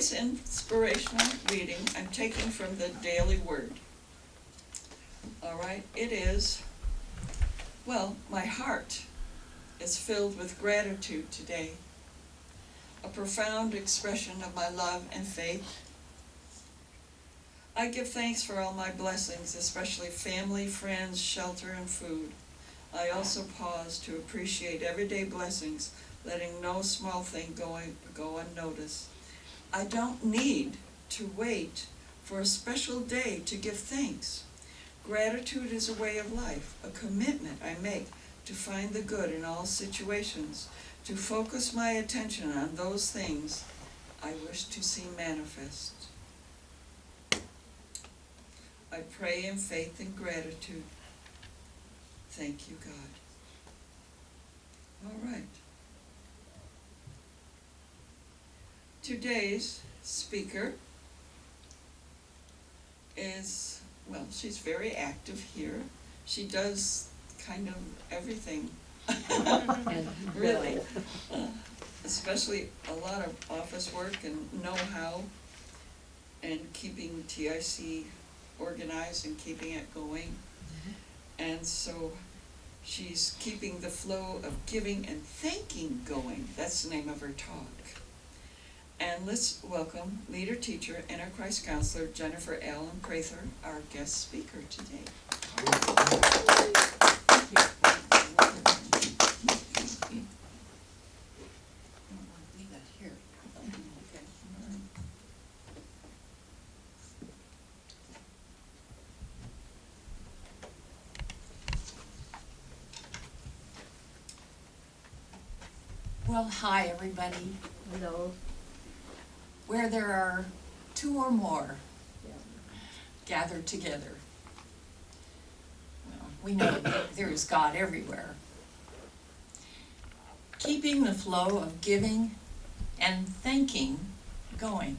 Today's inspirational reading I'm taking from the Daily Word. All right, it is, well, my heart is filled with gratitude today, a profound expression of my love and faith. I give thanks for all my blessings, especially family, friends, shelter, and food. I also pause to appreciate everyday blessings, letting no small thing go unnoticed. I don't need to wait for a special day to give thanks. Gratitude is a way of life, a commitment I make to find the good in all situations, to focus my attention on those things I wish to see manifest. I pray in faith and gratitude. Thank you, God. All right. Today's speaker is, well, she's very active here. She does kind of everything, really, especially a lot of office work and know-how and keeping TIC organized and keeping it going. And so she's keeping the flow of giving and thanking going. That's the name of her talk. And let's welcome leader, teacher, Enterprise Counselor Jennifer Allen-Prather, our guest speaker today. Well, hi everybody. Hello. Where there are two or more gathered together, well, we know that there is God everywhere. Keeping the flow of giving and thanking going.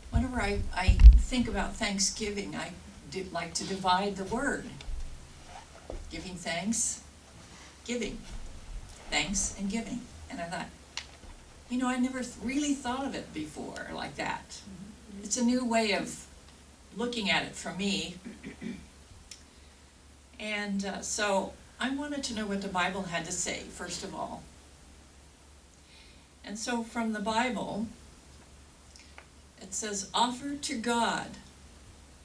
Whenever I think about Thanksgiving, I like to divide the word. Giving thanks, giving. Thanks and giving. And I thought, I never really thought of it before like that. Mm-hmm. It's a new way of looking at it for me. And so I wanted to know what the Bible had to say, first of all. And so from the Bible, it says, offer to God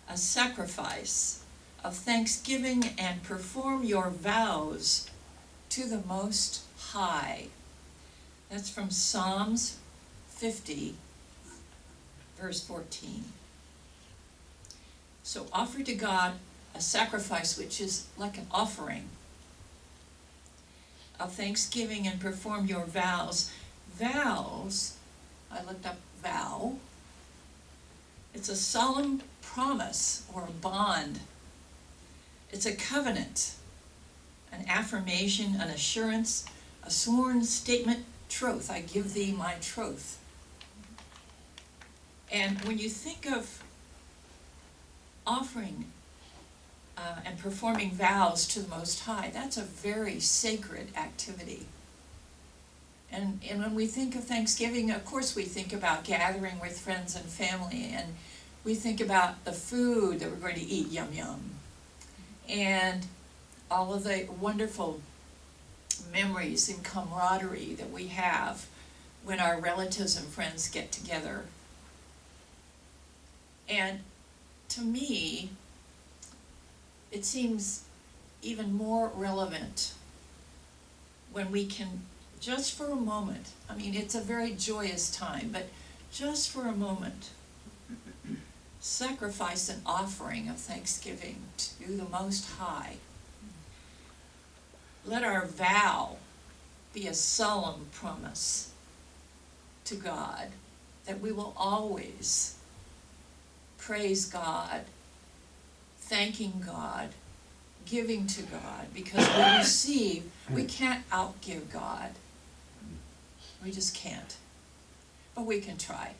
a sacrifice of thanksgiving and perform your vows to the Most High. That's from Psalms 50, verse 14. So offer to God a sacrifice, which is like an offering of thanksgiving, and perform your vows. Vows, I looked up vow. It's a solemn promise or a bond. It's a covenant, an affirmation, an assurance, a sworn statement, troth. I give thee my troth. And when you think of offering and performing vows to the Most High, that's a very sacred activity. And when we think of Thanksgiving, of course we think about gathering with friends and family, and we think about the food that we're going to eat, yum yum, and all of the wonderful memories and camaraderie that we have when our relatives and friends get together. And to me, it seems even more relevant when we can, just for a moment, it's a very joyous time, but just for a moment, sacrifice an offering of thanksgiving to the Most High. Let our vow be a solemn promise to God that we will always praise God, thanking God, giving to God, because we receive, we can't outgive God. We just can't. But we can try.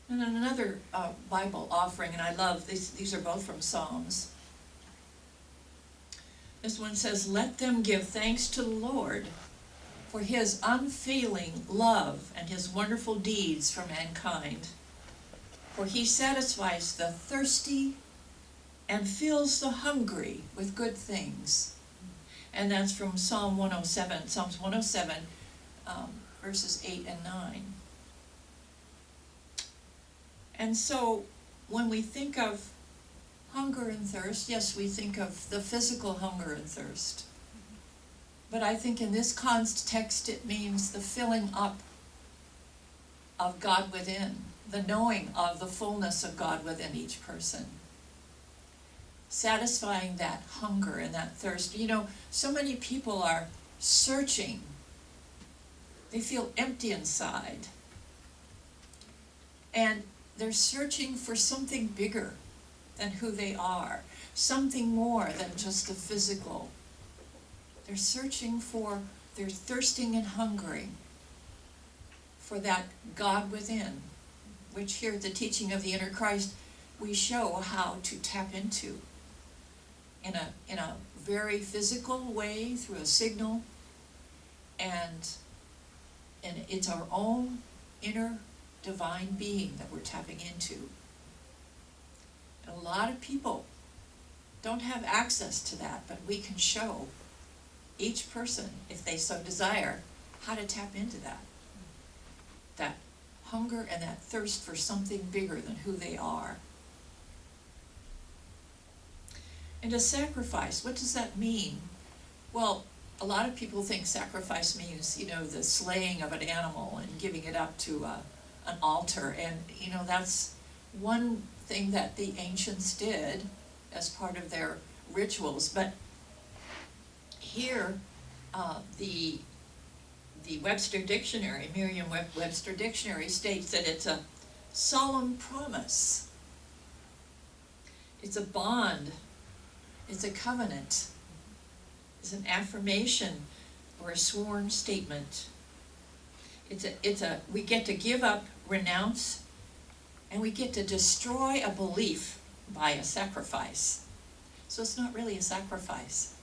And then another Bible offering, and I love these are both from Psalms. This one says, let them give thanks to the Lord, for his unfailing love and his wonderful deeds for mankind. For he satisfies the thirsty and fills the hungry with good things. And that's from Psalms 107, verses 8 and 9. And so, when we think of hunger and thirst, yes, we think of the physical hunger and thirst. But I think in this context it means the filling up of God within, the knowing of the fullness of God within each person. Satisfying that hunger and that thirst. You know, so many people are searching. They feel empty inside. And they're searching for something bigger than who they are, something more than just the physical. They're thirsting and hungering for that God within, which here at the teaching of the inner Christ, we show how to tap into in a very physical way through a signal, and it's our own inner divine being that we're tapping into. And a lot of people don't have access to that, but we can show each person, if they so desire, how to tap into that hunger and that thirst for something bigger than who they are. And a sacrifice, what does that mean? Well, a lot of people think sacrifice means, the slaying of an animal and giving it up to an altar. And, that's one thing that the ancients did as part of their rituals. But here, the Webster Dictionary, Merriam-Webster Dictionary states that it's a solemn promise. It's a bond. It's a covenant. It's an affirmation or a sworn statement. We get to give up, renounce, and we get to destroy a belief by a sacrifice. So it's not really a sacrifice.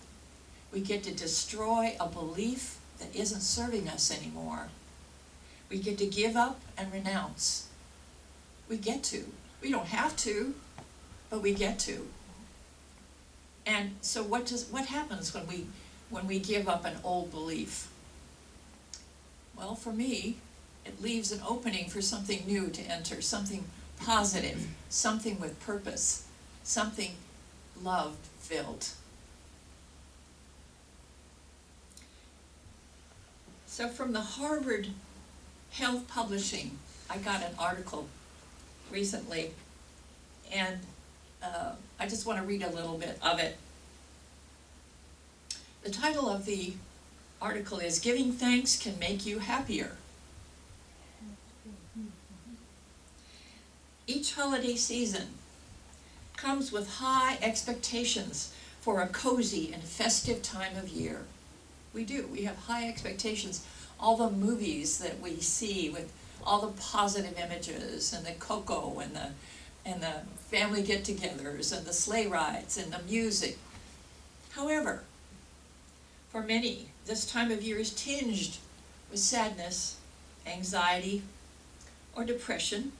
We get to destroy a belief that isn't serving us anymore. We get to give up and renounce. We get to. We don't have to, but we get to. And so what happens when we give up an old belief? Well, for me, it leaves an opening for something new to enter, something positive, something with purpose, something love-filled. So from the Harvard Health Publishing, I got an article recently, and I just want to read a little bit of it. The title of the article is "Giving Thanks Can Make You Happier." Each holiday season comes with high expectations for a cozy and festive time of year. We do. We have high expectations. All the movies that we see with all the positive images, and the cocoa, and the family get-togethers, and the sleigh rides, and the music. However, for many, this time of year is tinged with sadness, anxiety, or depression.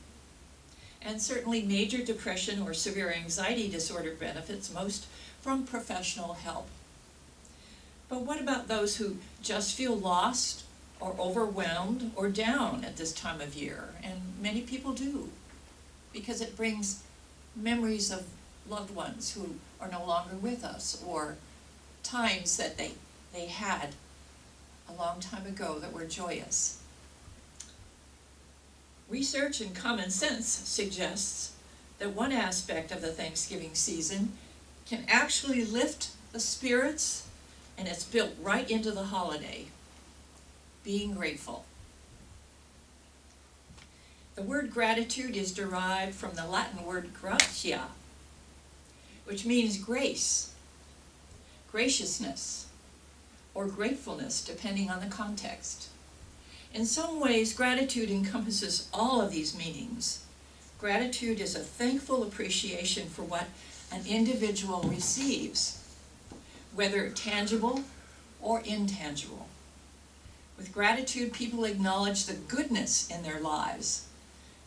And certainly major depression or severe anxiety disorder benefits most from professional help. But what about those who just feel lost or overwhelmed or down at this time of year? And many people do, because it brings memories of loved ones who are no longer with us, or times that they had a long time ago that were joyous. Research and common sense suggests that one aspect of the Thanksgiving season can actually lift the spirits, and it's built right into the holiday: being grateful. The word gratitude is derived from the Latin word gratia, which means grace, graciousness, or gratefulness, depending on the context. In some ways, gratitude encompasses all of these meanings. Gratitude is a thankful appreciation for what an individual receives, whether tangible or intangible. With gratitude, people acknowledge the goodness in their lives.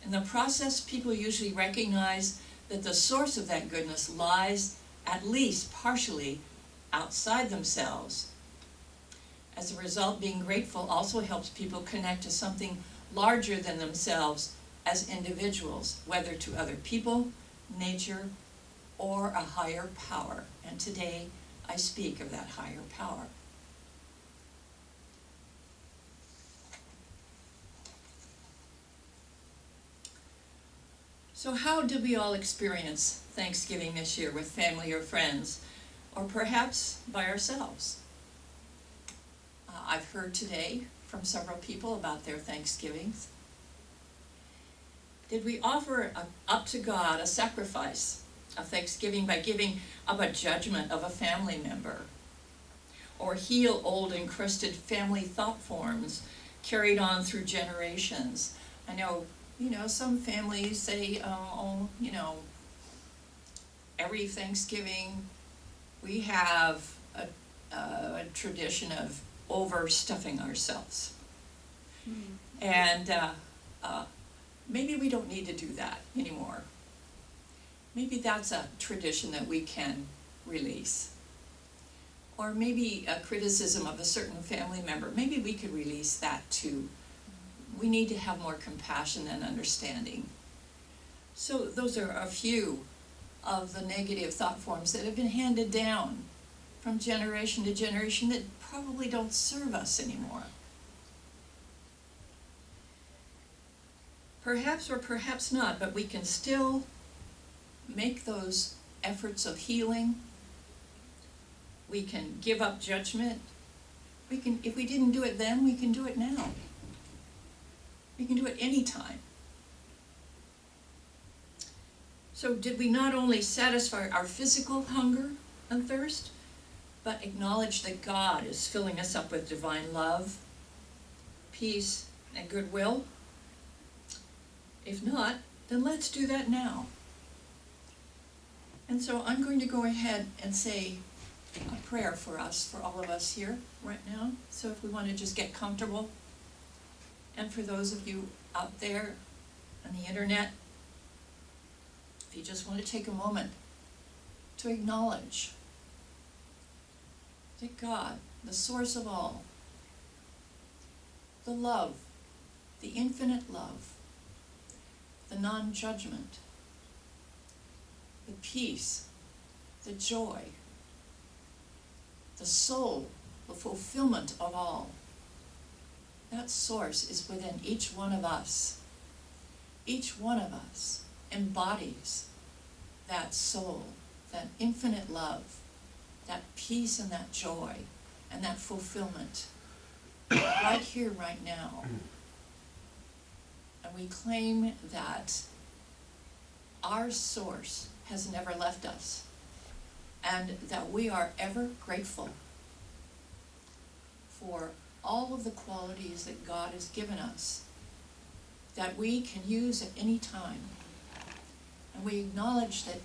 In the process, people usually recognize that the source of that goodness lies, at least partially, outside themselves. As a result, being grateful also helps people connect to something larger than themselves as individuals, whether to other people, nature, or a higher power. And today, I speak of that higher power. So how did we all experience Thanksgiving this year, with family or friends, or perhaps by ourselves? I've heard today from several people about their Thanksgivings. Did we offer up to God a sacrifice of thanksgiving by giving up a judgment of a family member, or heal old encrusted family thought forms carried on through generations? I know, some families say, every Thanksgiving we have a tradition of overstuffing ourselves. And maybe we don't need to do that anymore. Maybe that's a tradition that we can release. Or maybe a criticism of a certain family member, maybe we could release that too. We need to have more compassion and understanding. So those are a few of the negative thought forms that have been handed down from generation to generation that probably don't serve us anymore. Perhaps or perhaps not, but we can still make those efforts of healing. We can give up judgment. If we didn't do it then, we can do it now. We can do it anytime. So did we not only satisfy our physical hunger and thirst, but acknowledge that God is filling us up with divine love, peace, and goodwill? If not, then let's do that now. And so I'm going to go ahead and say a prayer for us, for all of us here right now. So if we want to just get comfortable, and for those of you out there on the internet, if you just want to take a moment to acknowledge that God, the source of all, the love, the infinite love, the non-judgment, the peace, the joy, the soul, the fulfillment of all, that source is within each one of us. Each one of us embodies that soul, that infinite love, that peace and that joy and that fulfillment right here, right now. And we claim that our source has never left us, and that we are ever grateful for all of the qualities that God has given us that we can use at any time. And we acknowledge that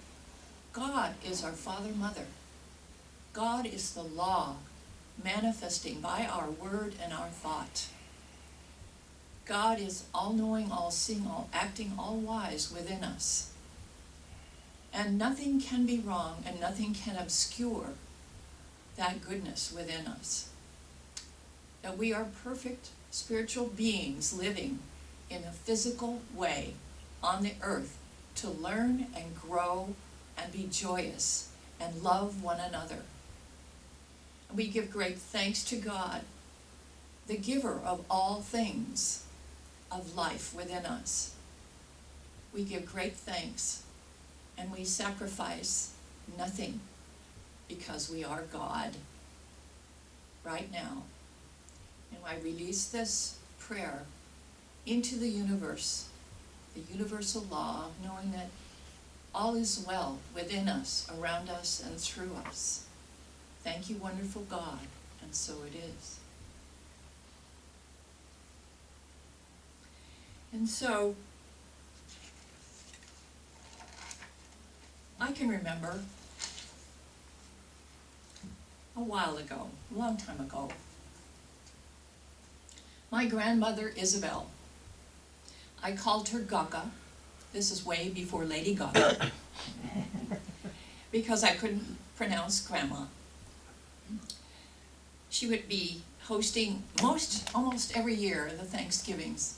God is our Father, Mother. God is the law manifesting by our word and our thought. God is all-knowing, all-seeing, all-acting, all-wise within us. And nothing can be wrong, and nothing can obscure that goodness within us. That we are perfect spiritual beings living in a physical way on the earth to learn and grow and be joyous and love one another. And we give great thanks to God, the giver of all things of life within us. We give great thanks, and we sacrifice nothing because we are God right now. And I release this prayer into the universe, the universal law, knowing that all is well within us, around us, and through us. Thank you, wonderful God, and so it is. And so, I can remember a while ago, a long time ago, My grandmother Isabel, I called her Gaga. This is way before Lady Gaga, because I couldn't pronounce Grandma. She would be hosting almost every year the Thanksgivings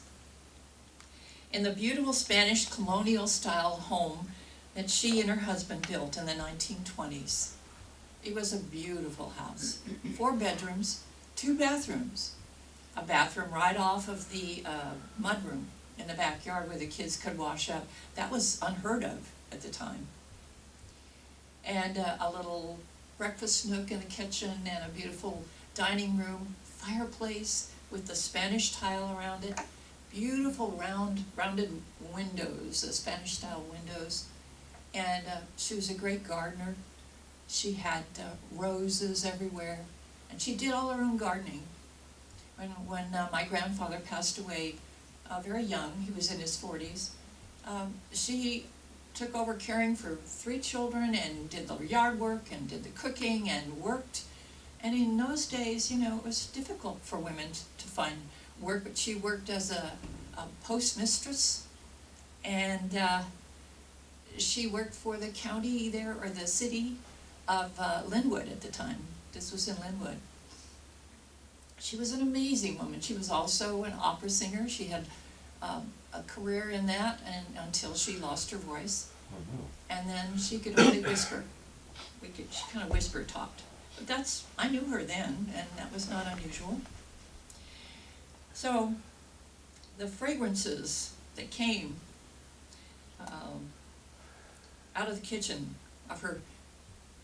in the beautiful Spanish colonial style home that she and her husband built in the 1920s. It was a beautiful house. 4 bedrooms, 2 bathrooms. A bathroom right off of the mudroom in the backyard where the kids could wash up. That was unheard of at the time. And a little breakfast nook in the kitchen and a beautiful dining room, fireplace with the Spanish tile around it. Beautiful rounded windows, Spanish style windows. And she was a great gardener. She had roses everywhere. And she did all her own gardening. When my grandfather passed away very young, he was in his 40s, she took over caring for 3 children and did the yard work and did the cooking and worked. And in those days, you know, it was difficult for women to find work, but she worked as a postmistress, and she worked for the county there, or the city of Linwood at the time. This was in Linwood. She was an amazing woman. She was also an opera singer. She had a career in that and until she lost her voice. And then she could only whisper. She kind of whisper talked. But I knew her then, and that was not unusual. So the fragrances that came out of the kitchen of her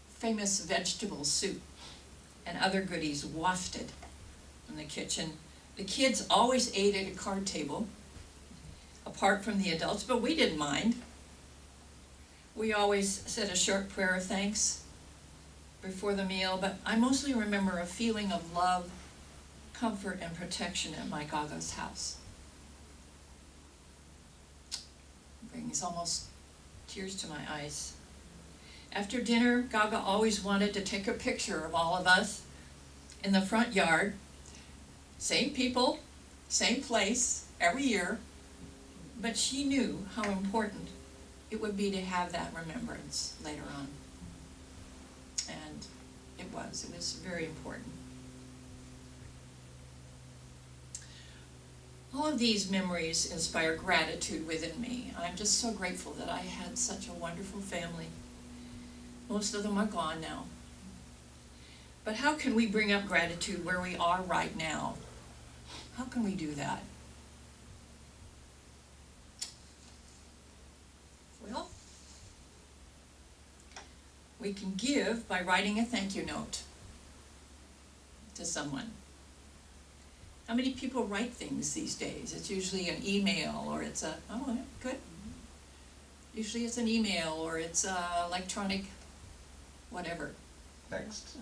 famous vegetable soup and other goodies wafted in the kitchen. The kids always ate at a card table, apart from the adults, but we didn't mind. We always said a short prayer of thanks before the meal, but I mostly remember a feeling of love, comfort, and protection at my Gaga's house. It brings almost tears to my eyes. After dinner, Gaga always wanted to take a picture of all of us in the front yard. Same people, same place, every year, but she knew how important it would be to have that remembrance later on. And it was very important. All of these memories inspire gratitude within me. I'm just so grateful that I had such a wonderful family. Most of them are gone now. But how can we bring up gratitude where we are right now? How can we do that? Well, we can give by writing a thank you note to someone. How many people write things these days? It's usually an email, or it's good. Usually it's an email, or it's electronic, whatever. Text.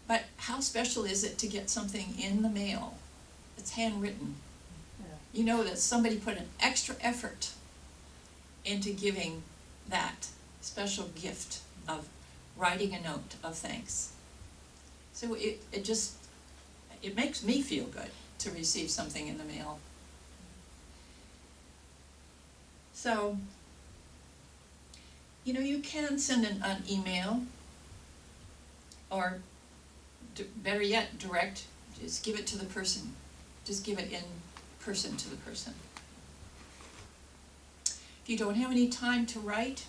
But how special is it to get something in the mail that's handwritten? Yeah. You know that somebody put an extra effort into giving that special gift of writing a note of thanks. So it makes me feel good to receive something in the mail. So, you know, you can send an email, or better yet, direct, just give it to the person. Just give it in person to the person. If you don't have any time to write,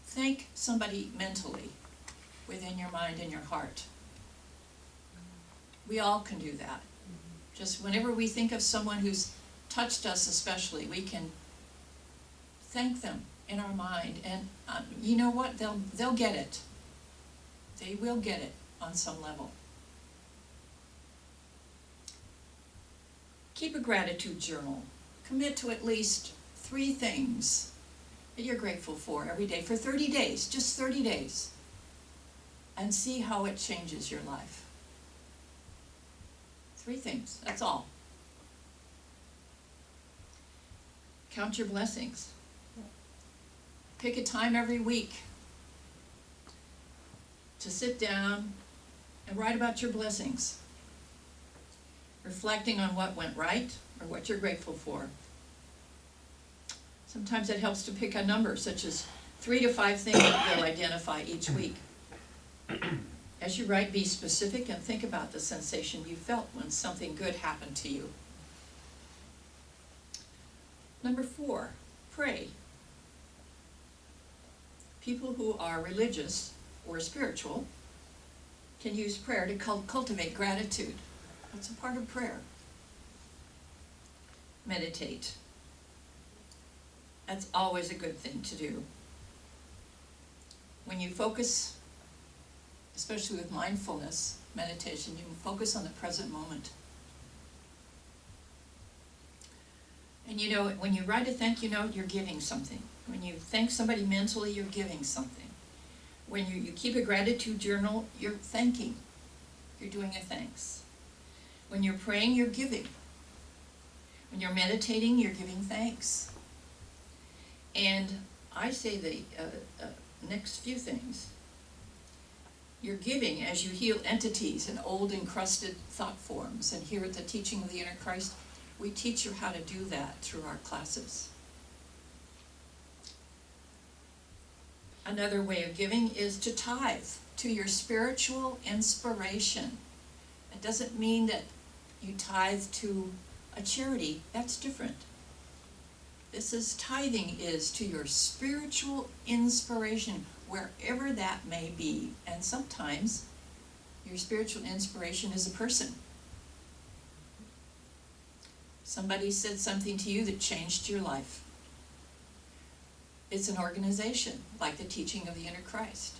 thank somebody mentally within your mind and your heart. We all can do that. Just whenever we think of someone who's touched us especially, we can thank them in our mind, and you know what? They'll get it. They will get it on some level. Keep a gratitude journal. Commit to at least 3 things that you're grateful for every day for 30 days, just 30 days, and see how it changes your life. 3 things, that's all. Count your blessings. Pick a time every week to sit down and write about your blessings. reflecting on what went right or what you're grateful for. Sometimes it helps to pick a number, such as 3 to 5 things that you'll identify each week. As you write, be specific and think about the sensation you felt when something good happened to you. Number 4, pray. People who are religious or spiritual can use prayer to cultivate gratitude. That's a part of prayer. Meditate. That's always a good thing to do. When you focus, especially with mindfulness meditation, you can focus on the present moment. And you know, when you write a thank you note, you're giving something. When you thank somebody mentally, you're giving something. When you keep a gratitude journal, you're thanking. You're doing a thanks. When you're praying, you're giving. When you're meditating, you're giving thanks. And I say the next few things. You're giving as you heal entities and old encrusted thought forms. And here at the Teaching of the Inner Christ, we teach you how to do that through our classes. Another way of giving is to tithe to your spiritual inspiration. It doesn't mean that you tithe to a charity. That's different. This is tithing is to your spiritual inspiration, wherever that may be. And sometimes your spiritual inspiration is a person. Somebody said something to you that changed your life. It's an organization, like the Teaching of the Inner Christ.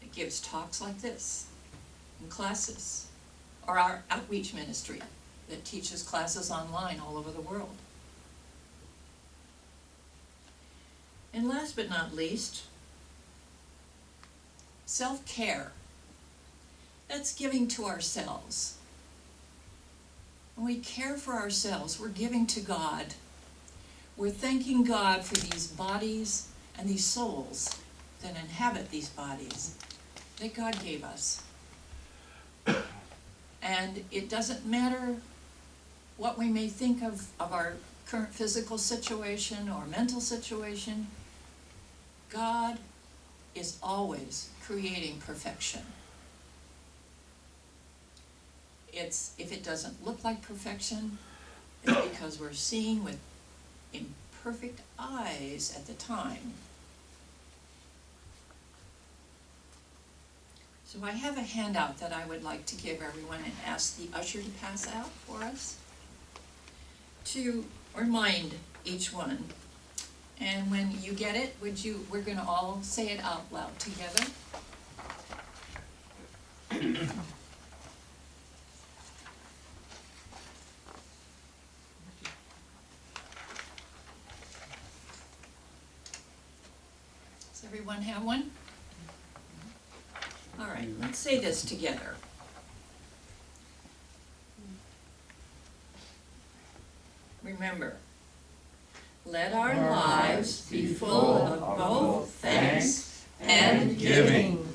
It gives talks like this, and classes, or our outreach ministry that teaches classes online all over the world. And last but not least, self-care. That's giving to ourselves. When we care for ourselves, we're giving to God. We're thanking God for these bodies and these souls that inhabit these bodies that God gave us. And it doesn't matter what we may think of our current physical situation or mental situation. God is always creating perfection. If it doesn't look like perfection, it's because we're seeing with imperfect eyes at the time. So I have a handout that I would like to give everyone and ask the usher to pass out for us to remind each one. And when you get it, we're going to all say it out loud together. Does everyone have one? All right, let's say this together. Remember, let our lives be full of both thanks and giving.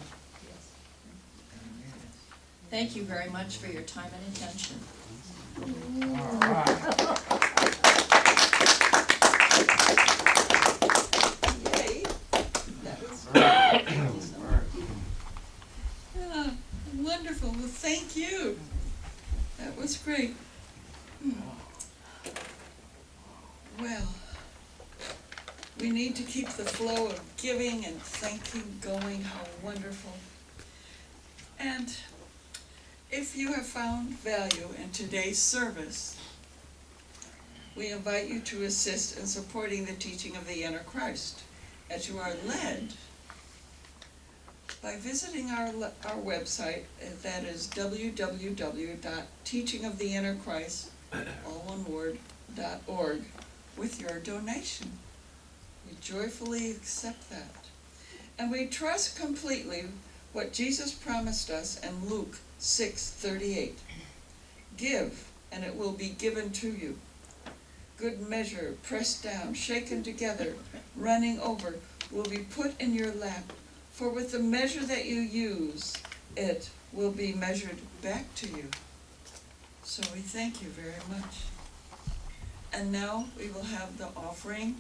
Thank you very much for your time and attention. All right. Yay. That was great. Yeah, wonderful. Well, thank you. That was great. Well, we need to keep the flow of giving and thanking going. How wonderful. And if you have found value in today's service, we invite you to assist in supporting the teaching of the Inner Christ as you are led by visiting our website, that is www.teachingoftheinnerchrist, all one word, .org, with your donation. We joyfully accept that. And we trust completely what Jesus promised us in Luke 6:38. Give, and it will be given to you. Good measure, pressed down, shaken together, running over, will be put in your lap. For with the measure that you use, it will be measured back to you. So we thank you very much. And now we will have the offering